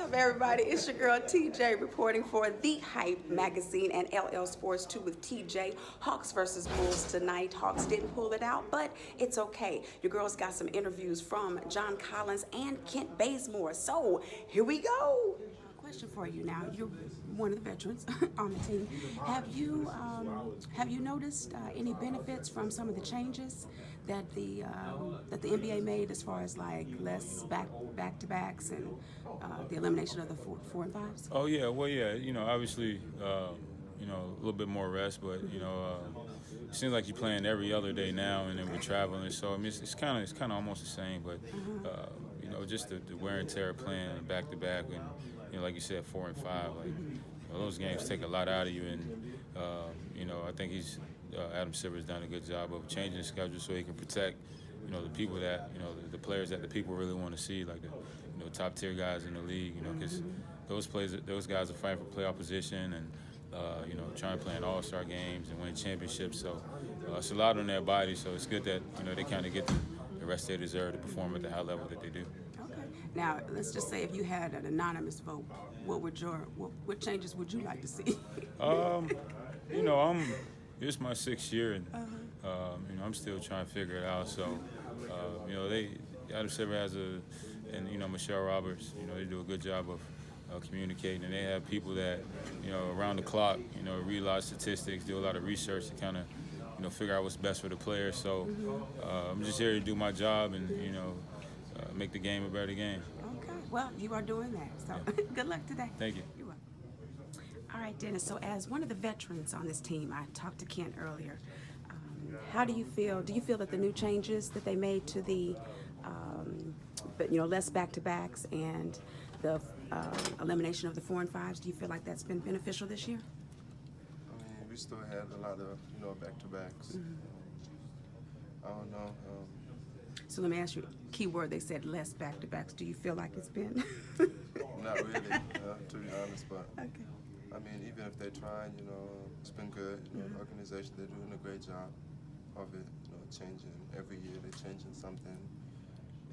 up, everybody? It's your girl TJ reporting for The Hype magazine and LL Sports 2 with TJ. Hawks versus Bulls tonight. Hawks didn't pull it out, but it's okay. Your girls got some interviews from John Collins and Kent Bazemore. So here we go. Question for you now. You're one of the veterans on the team. Have you noticed any benefits from some of the changes that the NBA made as far as like less back to backs and the elimination of the four and fives? Oh yeah, well yeah, obviously, a little bit more rest, but it seems like you're playing every other day now, and then we're traveling. So I mean, it's kind of almost the same, but just the wear and tear of playing back to back, and like you said, 4 and 5, like those games take a lot out of you, and I think Adam Silver's done a good job of changing the schedule so he can protect the people that the players that the people really want to see, like the top tier guys in the league, because those guys are fighting for playoff position and trying to play in all-star games and win championships. So it's a lot on their body. So it's good that they kind of get the rest they deserve to perform at the high level that they do. Okay. Now let's just say if you had an anonymous vote, what changes would you like to see? It's my 6th year, and I'm still trying to figure it out. So Adam Silver and Michelle Roberts, they do a good job of communicating, and they have people that around the clock, read a lot of statistics, do a lot of research to kind of figure out what's best for the players. So I'm just here to do my job and make the game a better game. Okay. Well, you are doing that. So good luck today. Thank you. You're welcome. All right, Dennis. So as one of the veterans on this team, I talked to Kent earlier. How do you feel? Do you feel that the new changes that they made to the less back-to-backs and the elimination of the 4 and 5s, do you feel like that's been beneficial this year? I mean, we still had a lot of back-to-backs. I don't know. So let me ask you, key word, they said less back-to-backs. Do you feel like it's been? Not really, to be honest, but okay. I mean, even if they're trying, it's been good. The organization, they're doing a great job of it, changing every year. They're changing something.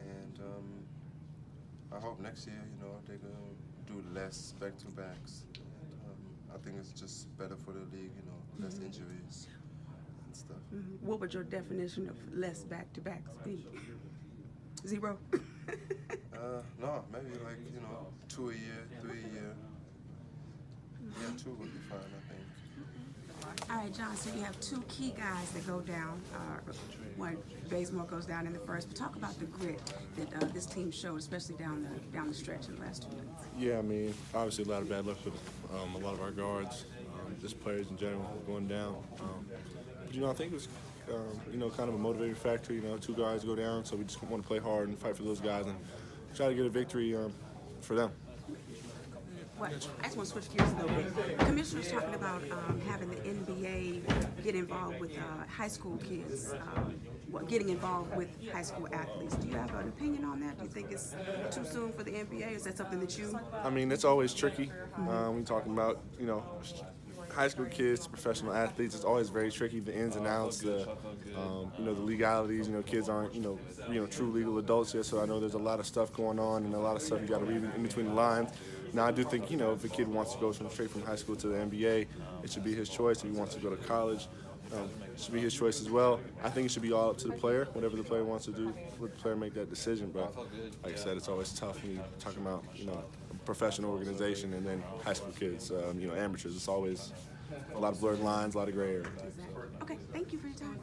And I hope next year, they're going to do less back-to-backs. And I think it's just better for the league, less injuries and stuff. What would your definition of less back-to-backs be? 0? No, maybe like, 2 a year, 3 a year. Yeah, 2 would be fine, I think. All right, John, so you have 2 key guys that go down. One, Bazemore goes down in the first. But talk about the grit that this team showed, especially down the stretch in the last 2 minutes. Yeah, I mean, obviously a lot of bad luck with a lot of our guards, just players in general going down. But, I think it was, kind of a motivating factor. 2 guys go down, so we just want to play hard and fight for those guys and try to get a victory for them. What? I just want to switch gears a little bit. Commissioner's talking about having the NBA get involved with high school kids, getting involved with high school athletes. Do you have an opinion on that? Do you think it's too soon for the NBA? Is that something that you? I mean, it's always tricky. When you're talking about, high school kids, professional athletes, it's always very tricky. The ins and outs, the legalities. Kids aren't, true legal adults yet. So I know there's a lot of stuff going on and a lot of stuff you got to read in between the lines. Now, I do think, if a kid wants to go straight from high school to the NBA, it should be his choice. If he wants to go to college, it should be his choice as well. I think it should be all up to the player. Whatever the player wants to do, let the player make that decision. But like I said, it's always tough when you're talking about, a professional organization and then high school kids, amateurs. It's always a lot of blurred lines, a lot of gray area. Okay, thank you for your time.